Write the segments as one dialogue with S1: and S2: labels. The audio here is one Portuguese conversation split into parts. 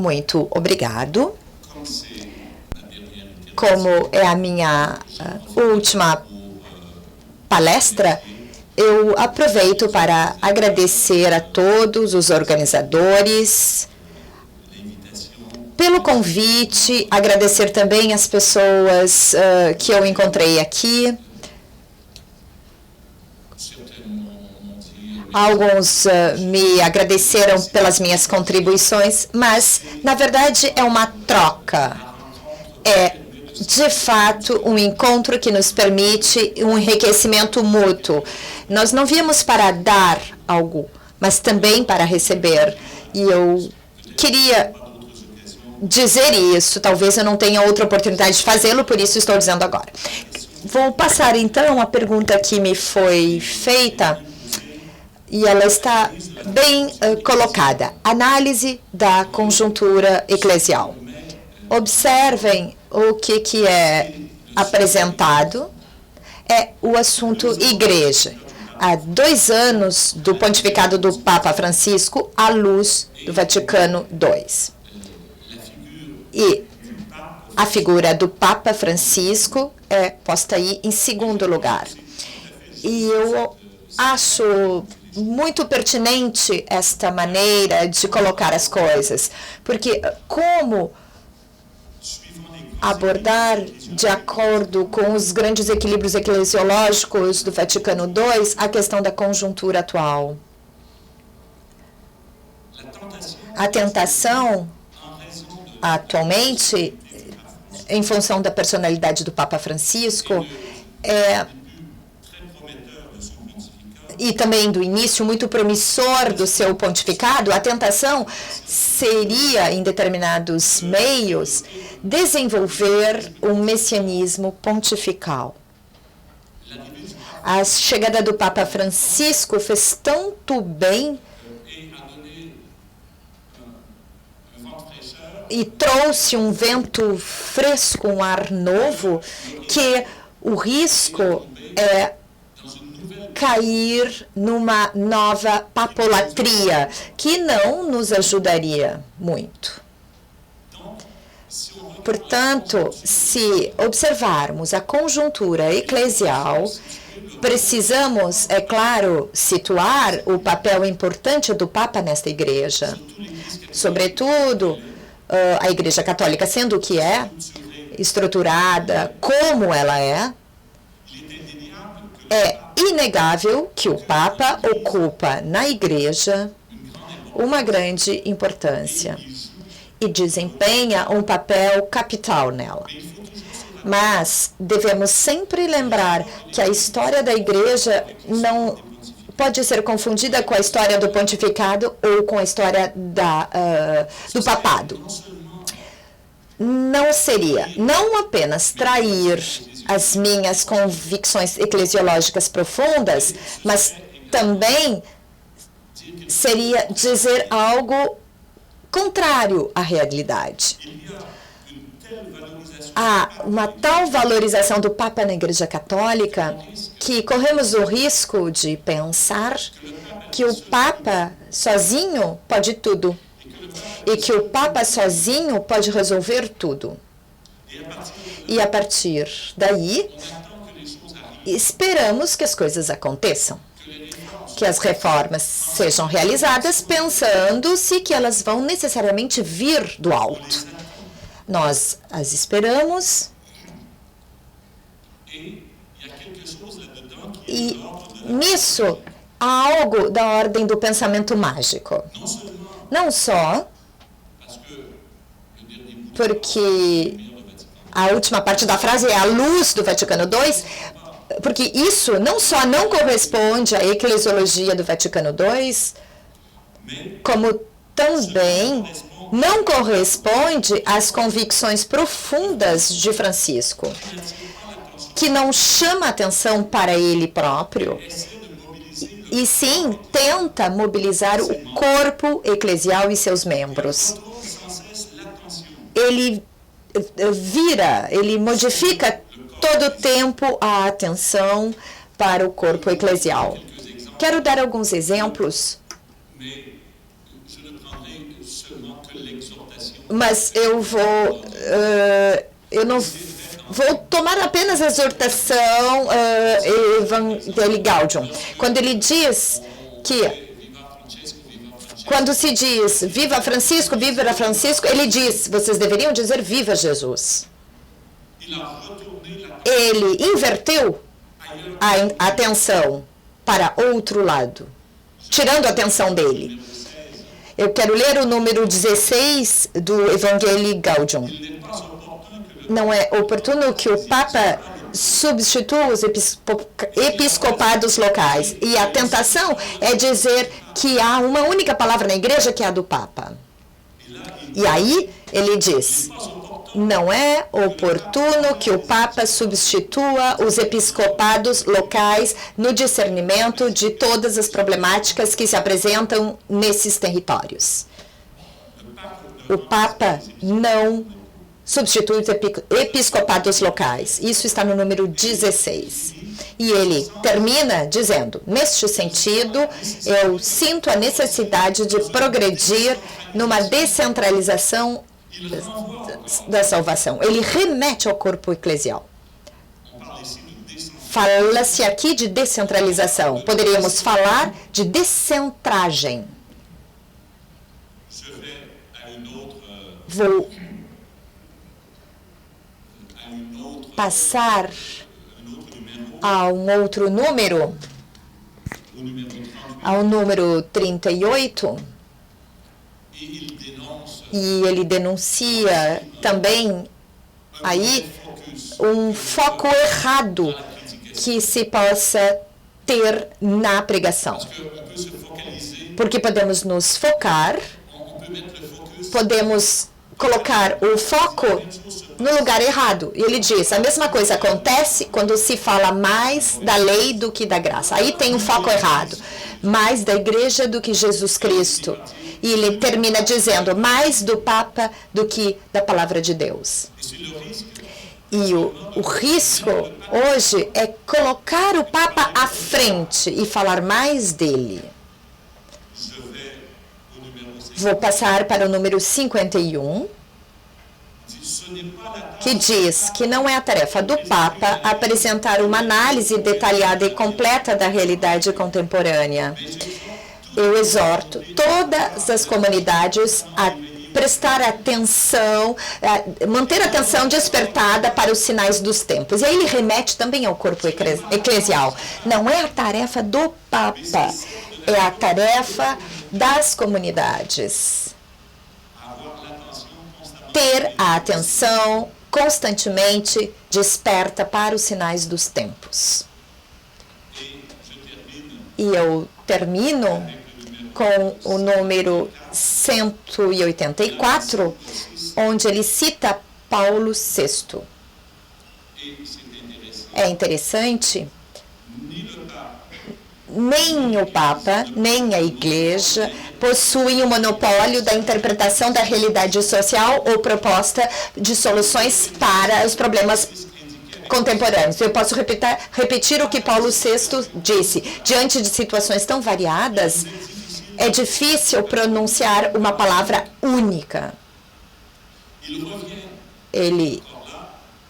S1: Muito obrigado. Como é a minha última palestra, eu aproveito para agradecer a todos os organizadores pelo convite, agradecer também as pessoas que eu encontrei aqui. Alguns me agradeceram pelas minhas contribuições, mas, na verdade, é uma troca. É, de fato, um encontro que nos permite um enriquecimento mútuo. Nós não viemos para dar algo, mas também para receber. E eu queria dizer isso. Talvez eu não tenha outra oportunidade de fazê-lo, por isso estou dizendo agora. Vou passar, então, a pergunta que me foi feita. E ela está bem colocada. Análise da conjuntura eclesial. Observem o que é apresentado. É o assunto igreja. Há 2 anos do pontificado do Papa Francisco à luz do Vaticano II. E a figura do Papa Francisco é posta aí em segundo lugar. E eu acho muito pertinente esta maneira de colocar as coisas, porque como abordar de acordo com os grandes equilíbrios eclesiológicos do Vaticano II a questão da conjuntura atual. A tentação, atualmente, em função da personalidade do Papa Francisco, e também do início muito promissor do seu pontificado, a tentação seria, em determinados meios, desenvolver um messianismo pontifical. A chegada do Papa Francisco fez tanto bem e trouxe um vento fresco, um ar novo, que o risco é cair numa nova papolatria, que não nos ajudaria muito. Portanto, se observarmos a conjuntura eclesial, precisamos, é claro, situar o papel importante do Papa nesta igreja. Sobretudo, a Igreja Católica, sendo o que é, estruturada como ela é inegável que o Papa ocupa na Igreja uma grande importância e desempenha um papel capital nela. Mas devemos sempre lembrar que a história da Igreja não pode ser confundida com a história do pontificado ou com a história do papado. Não seria, não apenas trair as minhas convicções eclesiológicas profundas, mas também seria dizer algo contrário à realidade. Há uma tal valorização do Papa na Igreja Católica que corremos o risco de pensar que o Papa sozinho pode tudo e que o Papa sozinho pode resolver tudo. E a partir daí, esperamos que as coisas aconteçam, que as reformas sejam realizadas pensando-se que elas vão necessariamente vir do alto. Nós as esperamos e nisso há algo da ordem do pensamento mágico. Não só porque a última parte da frase é a luz do Vaticano II, porque isso não só não corresponde à eclesiologia do Vaticano II, como também não corresponde às convicções profundas de Francisco, que não chama atenção para ele próprio, e sim tenta mobilizar o corpo eclesial e seus membros. Ele ele modifica todo o tempo a atenção para o corpo eclesial. Quero dar alguns exemplos
S2: Mas eu não vou tomar apenas a exortação Evangelii Gaudium. Quando ele diz que, quando se diz viva Francisco, ele diz, vocês deveriam dizer viva Jesus. Ele inverteu a atenção para outro lado, tirando a atenção dele. Eu quero ler o número 16 do Evangelii Gaudium. Não é oportuno que o Papa substitua os episcopados locais. E a tentação é dizer que há uma única palavra na igreja, que é a do Papa. E aí ele diz, não é oportuno que o Papa substitua os episcopados locais no discernimento de todas as problemáticas que se apresentam nesses territórios. O Papa não substitui os episcopados locais. Isso está no número 16. E ele termina dizendo, neste sentido, eu sinto a necessidade de progredir numa descentralização da salvação. Ele remete ao corpo eclesial. Fala-se aqui de descentralização. Poderíamos falar de descentragem. Vou passar a um outro número, ao número 38, e ele denuncia também aí um foco errado que se possa ter na pregação. Porque podemos nos focar, podemos colocar o foco no lugar errado. E ele diz, a mesma coisa acontece quando se fala mais da lei do que da graça. Aí tem um foco errado. Mais da igreja do que Jesus Cristo. E ele termina dizendo, mais do Papa do que da palavra de Deus. E o risco hoje é colocar o Papa à frente e falar mais dele. Vou passar para o número 51, que diz que não é a tarefa do Papa apresentar uma análise detalhada e completa da realidade contemporânea. Eu exorto todas as comunidades a prestar atenção, manter a atenção despertada para os sinais dos tempos. E aí ele remete também ao corpo eclesial. Não é a tarefa do Papa, é a tarefa das comunidades. Ter a atenção constantemente desperta para os sinais dos tempos. E eu termino com o número 184, onde ele cita Paulo VI. É interessante, nem o Papa, nem a Igreja possuem o monopólio da interpretação da realidade social ou proposta de soluções para os problemas contemporâneos. Eu posso repetir o que Paulo VI disse. Diante de situações tão variadas, é difícil pronunciar uma palavra única. Ele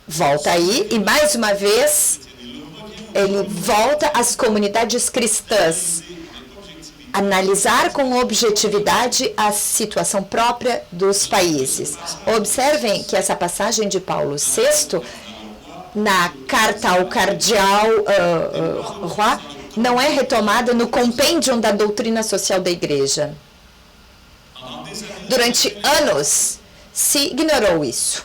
S2: volta aí e, mais uma vez, ele volta às comunidades cristãs. Analisar com objetividade a situação própria dos países. Observem que essa passagem de Paulo VI, na carta ao cardeal Roy, não é retomada no compêndium da doutrina social da Igreja. Durante anos, se ignorou isso.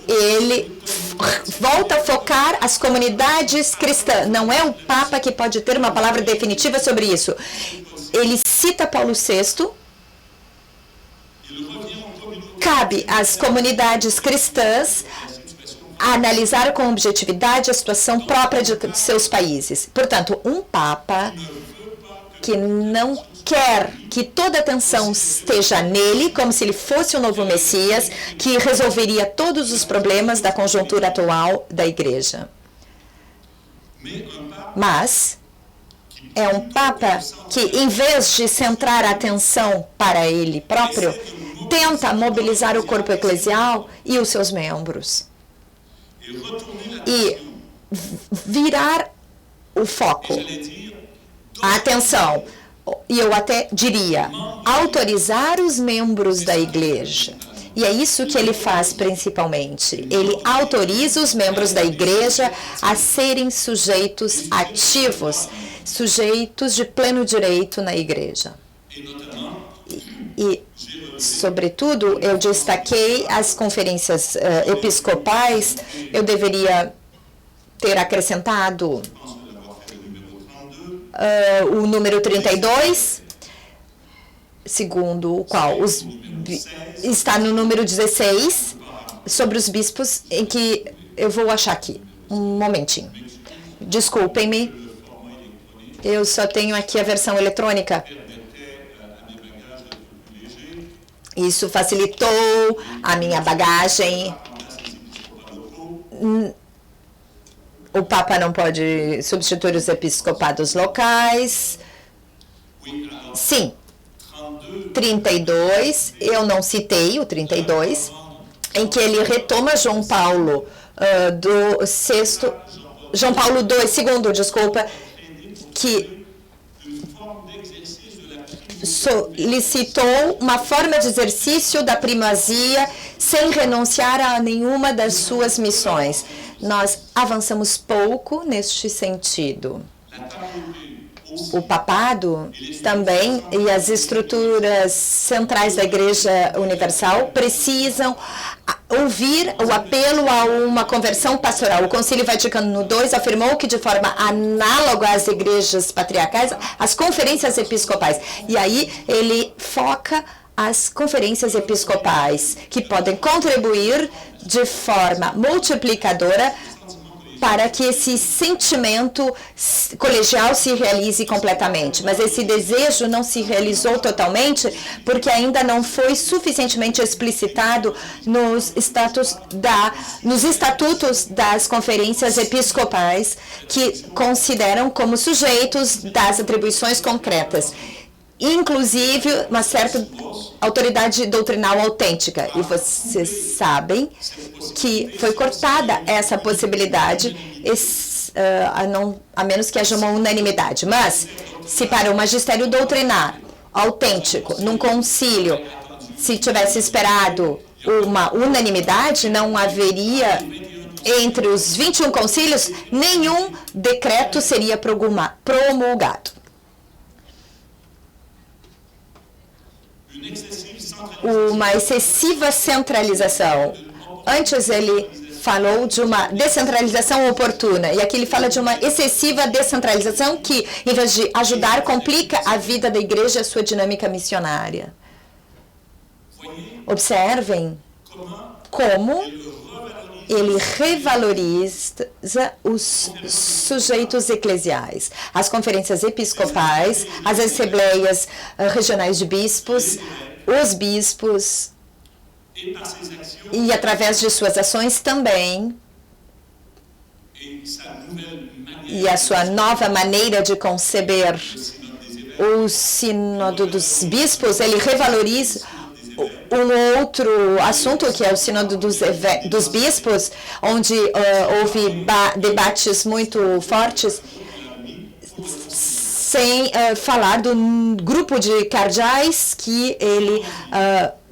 S2: Ele volta a focar as comunidades cristãs. Não é o Papa que pode ter uma palavra definitiva sobre isso. Ele cita Paulo VI. Cabe às comunidades cristãs analisar com objetividade a situação própria de seus países. Portanto, um Papa que não quer que toda a atenção esteja nele, como se ele fosse o novo Messias, que resolveria todos os problemas da conjuntura atual da Igreja. Mas
S1: é um Papa que, em vez de centrar a atenção para ele próprio, tenta mobilizar o corpo eclesial e os seus membros e virar o foco, a atenção, e eu até diria, autorizar os membros da igreja. E é isso que ele faz principalmente. Ele autoriza os membros da igreja a serem sujeitos ativos, sujeitos de pleno direito na igreja. E sobretudo, eu destaquei as conferências episcopais. Eu deveria ter acrescentado o número 32, segundo o qual está no número 16, sobre os bispos, em que eu vou achar aqui. Um momentinho. Desculpem-me. Eu só tenho aqui a versão eletrônica. Isso facilitou a minha bagagem. O Papa não pode substituir os episcopados locais. Sim. 32, eu não citei o 32, em que ele retoma João Paulo do sexto, João Paulo II, desculpa, que solicitou uma forma de exercício da primazia sem renunciar a nenhuma das suas missões. Nós avançamos pouco neste sentido. O papado também e as estruturas centrais da Igreja Universal precisam ouvir o apelo a uma conversão pastoral. O Concílio Vaticano II afirmou que, de forma análoga às igrejas patriarcais, as conferências episcopais. E aí ele foca as conferências episcopais, que podem contribuir de forma multiplicadora para que esse sentimento colegial se realize completamente. Mas esse desejo não se realizou totalmente porque ainda não foi suficientemente explicitado nos estatutos das conferências episcopais, que consideram como sujeitos das atribuições concretas, inclusive uma certa autoridade doutrinal autêntica. E vocês sabem que foi cortada essa possibilidade, a menos que haja uma unanimidade. Mas, se para o magistério doutrinar autêntico, num concílio, se tivesse esperado uma unanimidade, não haveria, entre os 21 concílios, nenhum decreto seria promulgado. Uma excessiva centralização. Antes ele falou de uma descentralização oportuna, e aqui ele fala de uma excessiva descentralização que, em vez de ajudar, complica a vida da igreja e a sua dinâmica missionária. Observem como ele revaloriza os sujeitos eclesiais, as conferências episcopais, as assembleias regionais de bispos, os bispos, e através de suas ações também, e a sua nova maneira de conceber o sínodo dos bispos, ele revaloriza um outro assunto, que é o sínodo dos bispos, onde houve debates muito fortes, sem falar do grupo de cardeais que ele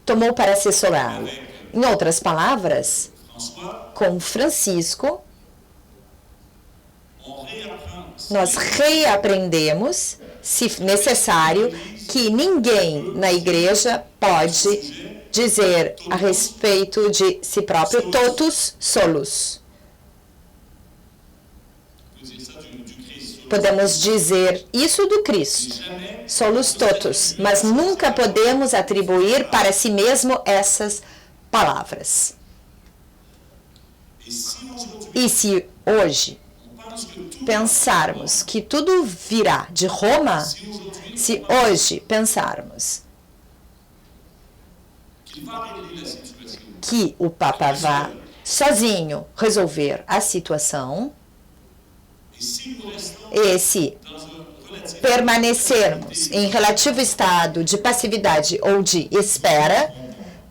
S1: tomou para assessorá-lo. Em outras palavras, com Francisco, nós reaprendemos, se necessário, que ninguém na igreja pode dizer a respeito de si próprio totus solus. Podemos dizer isso do Cristo, solus totus, mas nunca podemos atribuir para si mesmo essas palavras. E se hoje pensarmos que tudo virá de Roma, se hoje pensarmos que o Papa vai sozinho resolver a situação, e se
S2: permanecermos em relativo estado de passividade ou de espera,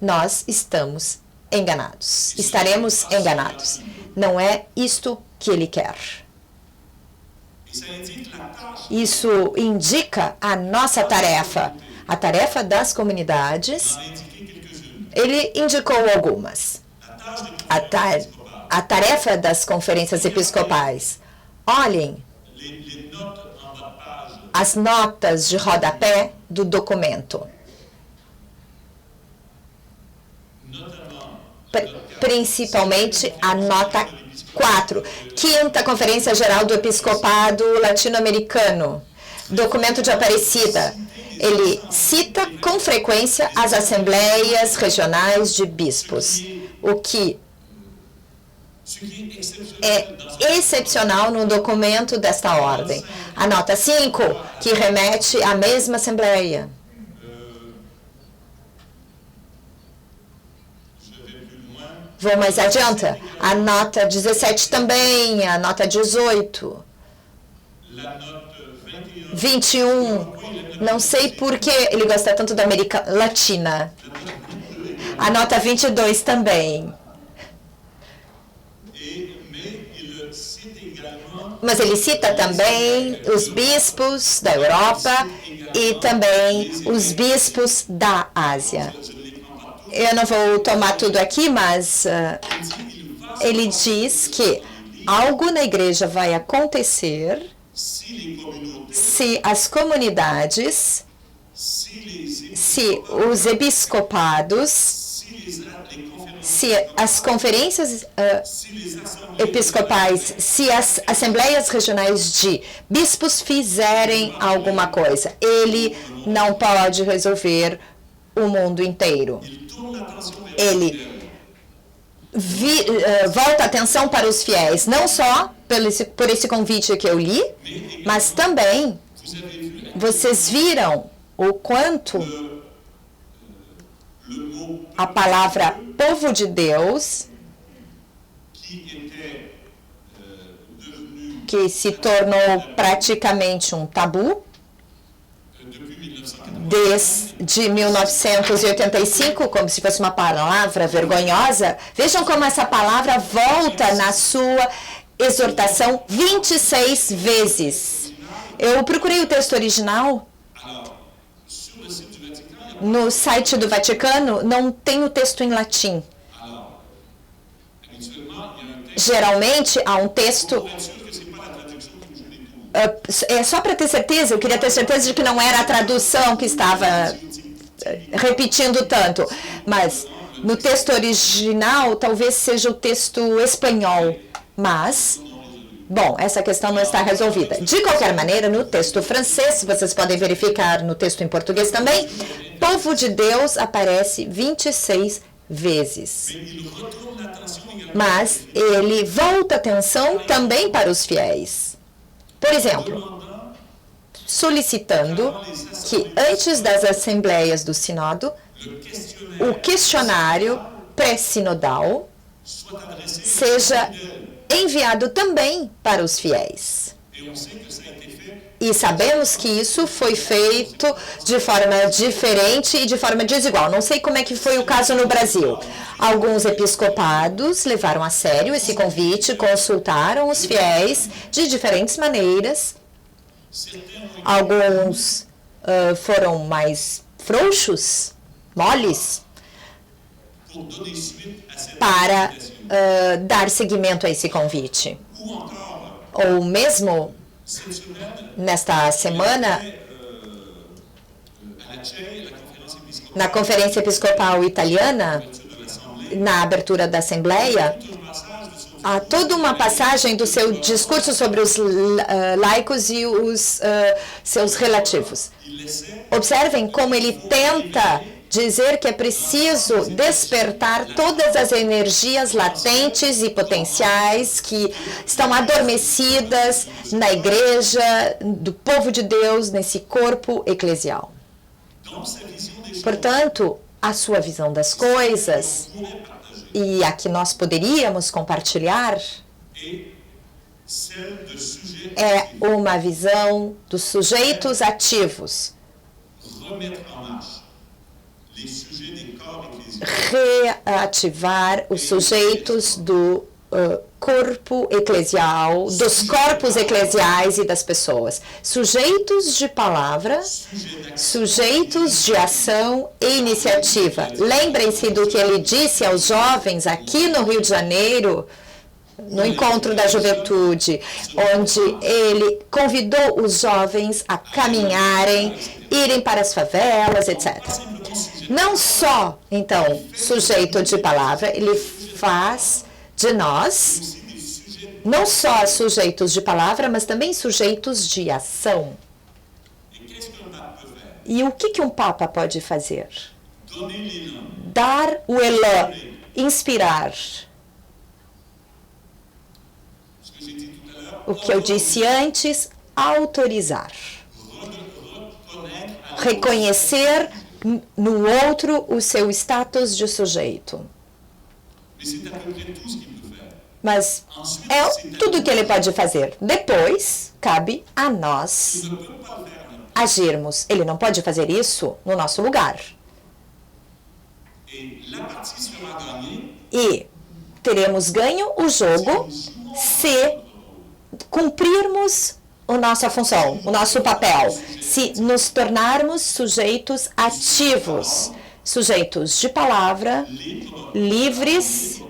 S2: nós estamos enganados. Estaremos enganados. Não é isto que ele quer. Isso indica a nossa tarefa, a tarefa das comunidades. Ele indicou algumas. A tarefa das conferências episcopais. Olhem as notas de rodapé do documento. Principalmente a nota 4, Quinta Conferência Geral do Episcopado Latino-Americano, documento de Aparecida. Ele cita com frequência as assembleias regionais de bispos, o que é excepcional no documento desta ordem. A nota 5, que remete à mesma assembleia. Vou mais adiante. A nota 17 também, a nota 18. 21. Não sei por que ele gosta tanto da América Latina. A nota 22 também. Mas ele cita também os bispos da Europa e também os bispos da Ásia. Eu não vou tomar tudo aqui, mas ele diz que algo na igreja vai acontecer se as comunidades, se os episcopados, se as conferências episcopais, se as assembleias regionais de bispos fizerem alguma coisa. Ele não pode resolver o mundo inteiro. Ele volta a atenção para os fiéis, não só por esse convite que eu li, mas também vocês viram o quanto a palavra povo de Deus, que se tornou praticamente um tabu, desde 1985, como se fosse uma palavra vergonhosa. Vejam como essa palavra volta na sua exortação 26 vezes. Eu procurei o texto original. No site do Vaticano não tem o texto em latim. Geralmente há um texto... É só para ter certeza, eu queria ter certeza de que não era a tradução que estava repetindo tanto. Mas no texto original, talvez seja o texto espanhol. Mas, bom, essa questão não está resolvida. De qualquer maneira, no texto francês, vocês podem verificar no texto em português também, povo de Deus aparece 26 vezes. Mas ele volta a atenção também para os fiéis. Por exemplo, solicitando que antes das assembleias do Sínodo, o questionário pré-sinodal seja enviado também para os fiéis. E sabemos que isso foi feito de forma diferente e de forma desigual. Não sei como é que foi o caso no Brasil. Alguns episcopados levaram a sério esse convite, consultaram os fiéis de diferentes maneiras. Alguns foram mais frouxos, moles, para dar seguimento a esse convite. Ou mesmo... Nesta semana, na Conferência Episcopal Italiana, na abertura da Assembleia, há toda uma passagem do seu discurso sobre os laicos e os seus relativos. Observem como ele tenta dizer que é preciso despertar todas as energias latentes e potenciais que estão adormecidas na igreja, do povo de Deus, nesse corpo eclesial. Portanto, a sua visão das coisas, e a que nós poderíamos compartilhar, é uma visão dos sujeitos ativos. Reativar os sujeitos do corpo eclesial, dos corpos eclesiais e das pessoas. Sujeitos de palavra, sujeitos de ação e iniciativa. Lembrem-se do que ele disse aos jovens aqui no Rio de Janeiro, no Encontro da Juventude, onde ele convidou os jovens a caminharem, irem para as favelas, etc. Não só, então, sujeito de palavra, ele faz de nós, não só sujeitos de palavra, mas também sujeitos de ação. E o que um Papa pode fazer? Dar o elan, inspirar. O que eu disse antes, autorizar. Reconhecer no outro o seu status de sujeito. Mas é tudo o que ele pode fazer. Depois, cabe a nós agirmos. Ele não pode fazer isso no nosso lugar. E teremos ganho o jogo se cumprirmos a nossa função, o nosso papel, se nos tornarmos sujeitos ativos, sujeitos de palavra, livres,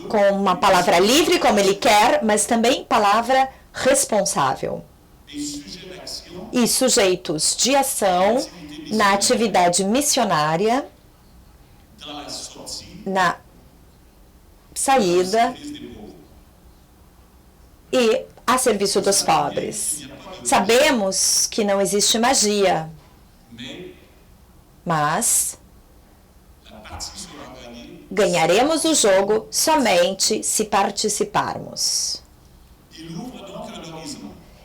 S2: com uma palavra livre como ele quer, mas também palavra responsável. E sujeitos de ação na atividade missionária, na saída e a serviço dos pobres. Sabemos que não existe magia, mas ganharemos o jogo somente se participarmos.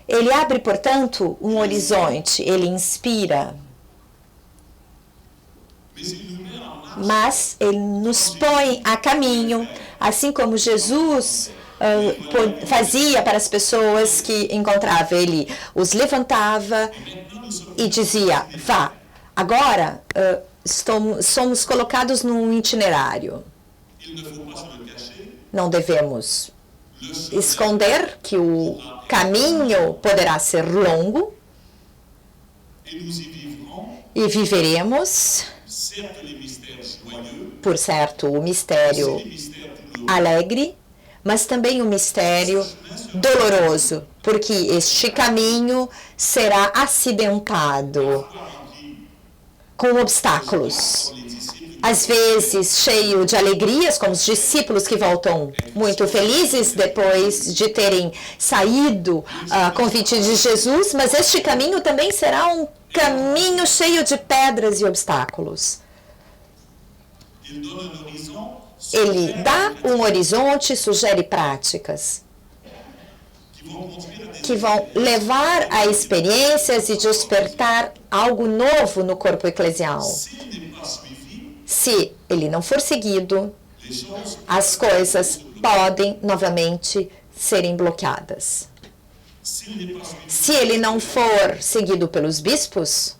S2: Ele abre, portanto, um horizonte, ele inspira, mas ele nos põe a caminho, assim como Jesus fazia para as pessoas que encontrava. Ele os levantava e dizia, vá, agora somos colocados num itinerário. Não devemos esconder que o caminho poderá ser longo e viveremos, por certo, o mistério alegre, mas também um mistério doloroso, porque este caminho será acidentado com obstáculos. Às vezes cheio de alegrias, como os discípulos que voltam muito felizes depois de terem saído a convite de Jesus, mas este caminho também será um caminho cheio de pedras e obstáculos. Ele dá um horizonte, sugere práticas que vão levar a experiências e despertar algo novo no corpo eclesial. Se ele não for seguido, as coisas podem novamente serem bloqueadas. Se ele não for seguido pelos bispos,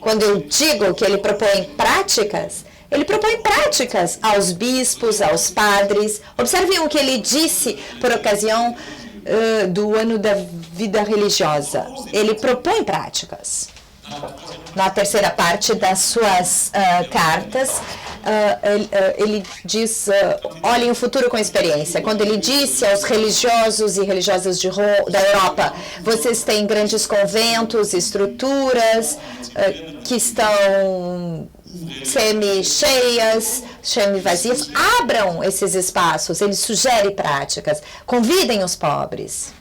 S2: quando eu digo que ele propõe práticas, ele propõe práticas aos bispos, aos padres. Observem o que ele disse por ocasião do ano da vida religiosa. Ele propõe práticas. Na terceira parte das suas cartas, ele diz, olhem o futuro com experiência. Quando ele disse aos religiosos e religiosas da Europa, vocês têm grandes conventos, estruturas que estão semi-cheias, semi-vazias, abram esses espaços. Ele sugere práticas, convidem os pobres.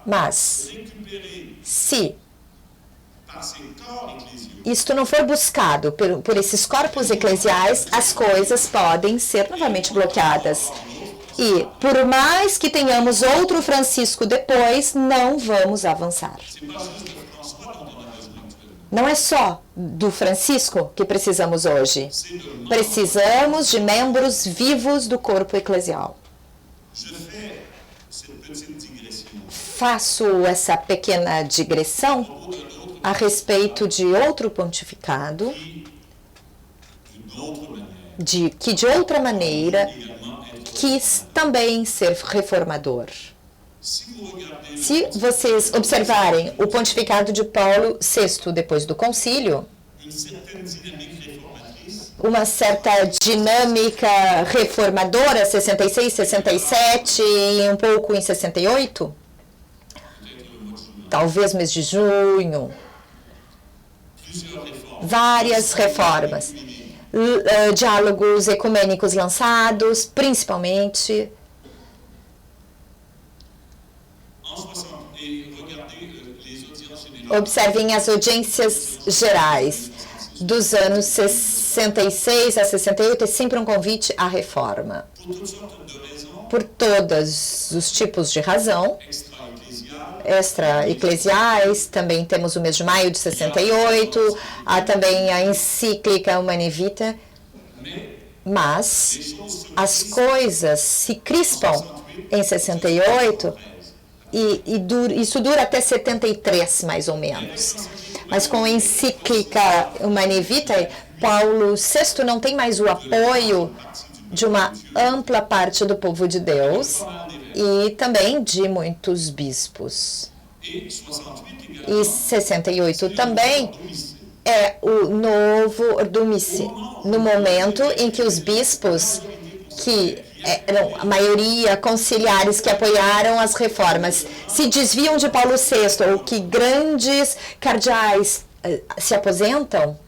S2: Mas, se isto não for buscado por esses corpos eclesiais, as coisas podem ser novamente bloqueadas. E, por mais que tenhamos outro Francisco depois, não vamos avançar.
S1: Não é só do Francisco que precisamos hoje. Precisamos de membros vivos do corpo eclesial. Faço essa pequena digressão a respeito de outro pontificado, que de outra maneira quis também ser reformador. Se vocês observarem o pontificado de Paulo VI depois do concílio, uma certa dinâmica reformadora, 66, 67 e um pouco em 68, talvez mês de junho, várias reformas, diálogos ecumênicos lançados, principalmente. Observem as audiências gerais dos anos 66 a 68, é sempre um convite à reforma. Por todos os tipos de razão, extra-eclesiais, também temos o mês de maio de 68, há também a encíclica Humanae Vitae, mas as coisas se crispam em 68 e isso dura até 73, mais ou menos. Mas com a encíclica Humanae Vitae, Paulo VI não tem mais o apoio de uma ampla parte do povo de Deus e também de muitos bispos. E 68 também é o novo Ordumice, no momento em que os bispos, que eram a maioria conciliares que apoiaram as reformas, se desviam de Paulo VI, ou que grandes cardeais se aposentam,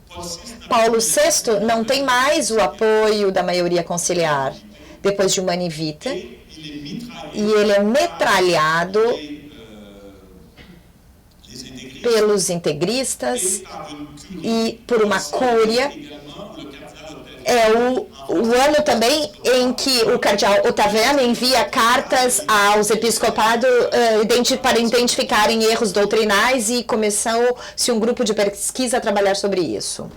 S1: Paulo VI não tem mais o apoio da maioria conciliar depois de Humanae Vitae, e ele é metralhado pelos integristas e por uma cúria. É o ano também em que o cardeal Ottaviano envia cartas aos episcopados para identificarem erros doutrinais, e começou-se um grupo de pesquisa a trabalhar sobre isso.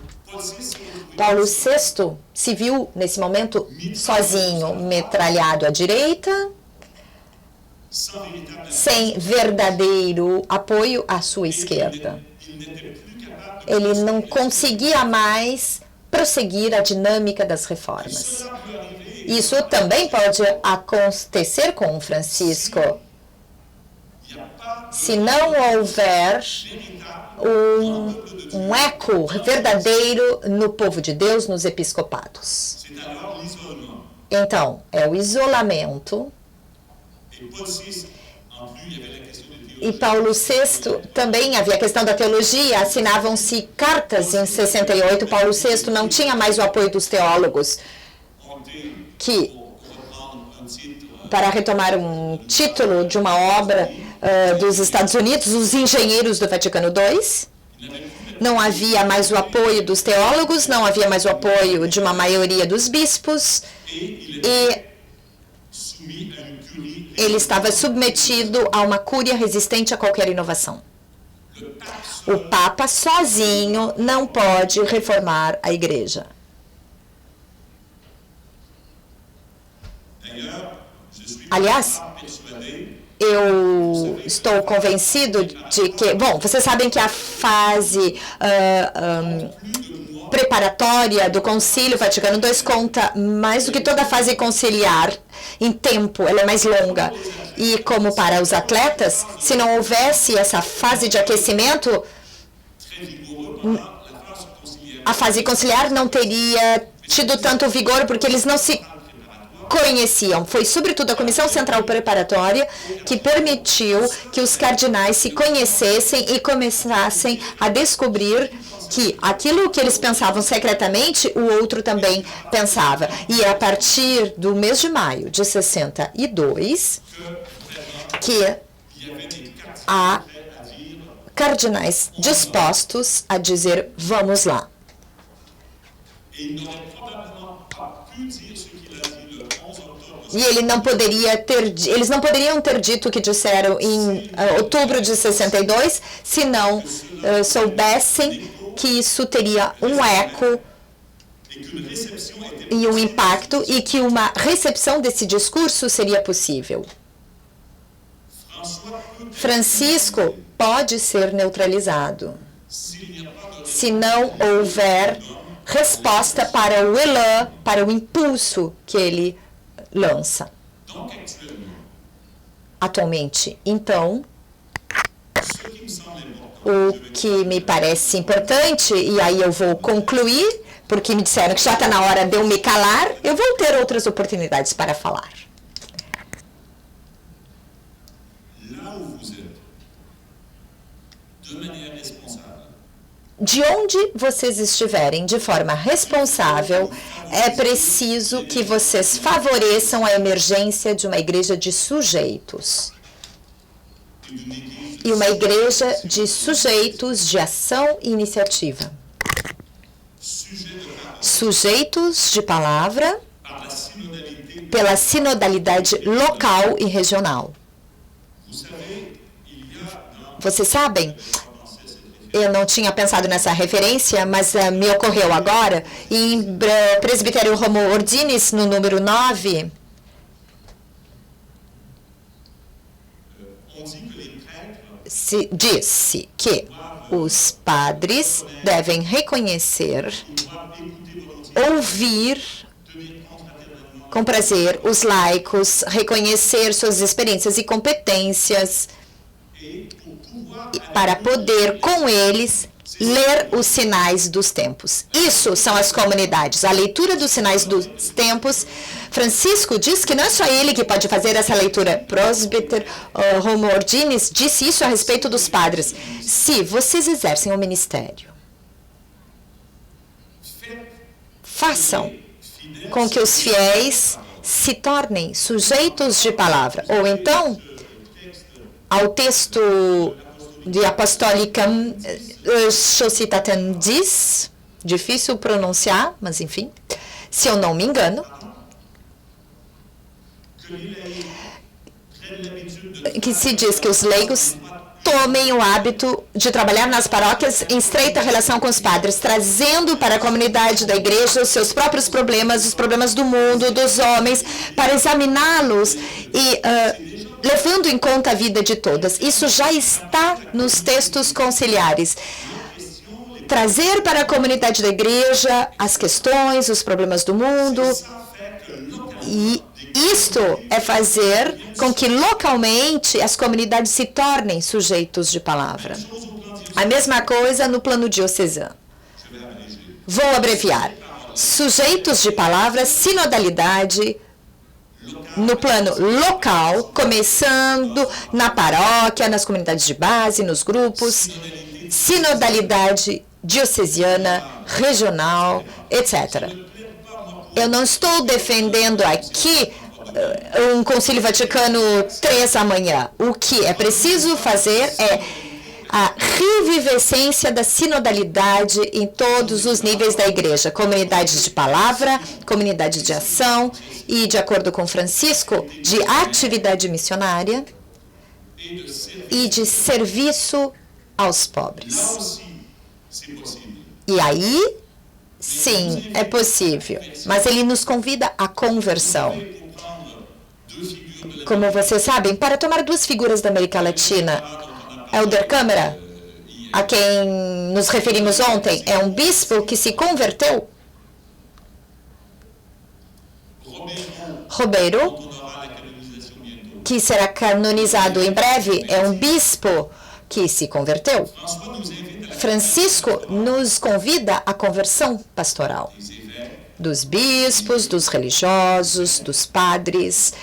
S1: Paulo VI se viu, nesse momento, sozinho, metralhado à direita, sem verdadeiro apoio à sua esquerda. Ele não conseguia mais prosseguir a dinâmica das reformas. Isso também pode acontecer com Francisco, se não houver um eco verdadeiro no povo de Deus, nos episcopados. Então, é o isolamento. E Paulo VI também havia a questão da teologia, assinavam-se cartas em 68, Paulo VI não tinha mais o apoio dos teólogos, que, para retomar um título de uma obra dos Estados Unidos, os engenheiros do Vaticano II, não havia mais o apoio dos teólogos, não havia mais o apoio de uma maioria dos bispos, e ele estava submetido a uma cúria resistente a qualquer inovação. O Papa sozinho não pode reformar a Igreja. Aliás, eu estou convencido de que... Bom, vocês sabem que a fase preparatória do Concílio Vaticano II conta mais do que toda a fase conciliar em tempo, ela é mais longa. E como para os atletas, se não houvesse essa fase de aquecimento, a fase conciliar não teria tido tanto vigor, porque eles não se conheciam. Foi sobretudo a Comissão Central Preparatória que permitiu que os cardinais se conhecessem e começassem a descobrir que aquilo que eles pensavam secretamente, o outro também pensava. E é a partir do mês de maio de 62 que há cardinais dispostos a dizer, vamos lá. E eles não poderiam ter dito o que disseram em outubro de 62 se não soubessem que isso teria um eco e um impacto e que uma recepção desse discurso seria possível. Francisco pode ser neutralizado se não houver resposta para o elan, para o impulso que ele lança. Atualmente, então, o que me parece importante, e aí eu vou concluir, porque me disseram que já está na hora de eu me calar, eu vou ter outras oportunidades para falar. De onde vocês estiverem de forma responsável, é preciso que vocês favoreçam a emergência de uma igreja de sujeitos. E uma igreja de sujeitos de ação e iniciativa. Sujeitos de palavra pela sinodalidade local e regional. Vocês sabem, eu não tinha pensado nessa referência, mas me ocorreu agora, em Presbitério Homo Ordinis, no número 9, disse que os padres devem reconhecer, ouvir com prazer os laicos, reconhecer suas experiências e competências para poder, com eles, ler os sinais dos tempos. Isso são as comunidades. A leitura dos sinais dos tempos. Francisco diz que não é só ele que pode fazer essa leitura. Presbítero Homo Ordinis disse isso a respeito dos padres. Se vocês exercem o ministério, façam com que os fiéis se tornem sujeitos de palavra. Ou então, ao texto de Apostolicam Societatem diz, difícil pronunciar, mas enfim, se eu não me engano, que se diz que os leigos tomem o hábito de trabalhar nas paróquias em estreita relação com os padres, trazendo para a comunidade da igreja os seus próprios problemas, os problemas do mundo, dos homens, para examiná-los e levando em conta a vida de todas. Isso já está nos textos conciliares. Trazer para a comunidade da igreja as questões, os problemas do mundo. E isto é fazer com que localmente as comunidades se tornem sujeitos de palavra. A mesma coisa no plano diocesano. Vou abreviar. Sujeitos de palavra, sinodalidade, no plano local, começando na paróquia, nas comunidades de base, nos grupos, sinodalidade diocesiana, regional, etc. Eu não estou defendendo aqui um Concílio Vaticano III amanhã. O que é preciso fazer é a revivescência da sinodalidade em todos os níveis da igreja. Comunidade de palavra, comunidade de ação e, de acordo com Francisco, de atividade missionária e de serviço aos pobres. E aí, sim, é possível. Mas ele nos convida à conversão. Como vocês sabem, para tomar duas figuras da América Latina, Helder Câmara, a quem nos referimos ontem, é um bispo que se converteu. Robeiro, que será canonizado em breve, é um bispo que se converteu. Francisco nos convida à conversão pastoral dos bispos, dos religiosos, dos padres,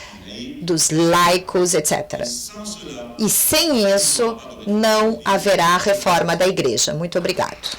S1: dos laicos, etc. E sem isso, não haverá reforma da igreja. Muito obrigado.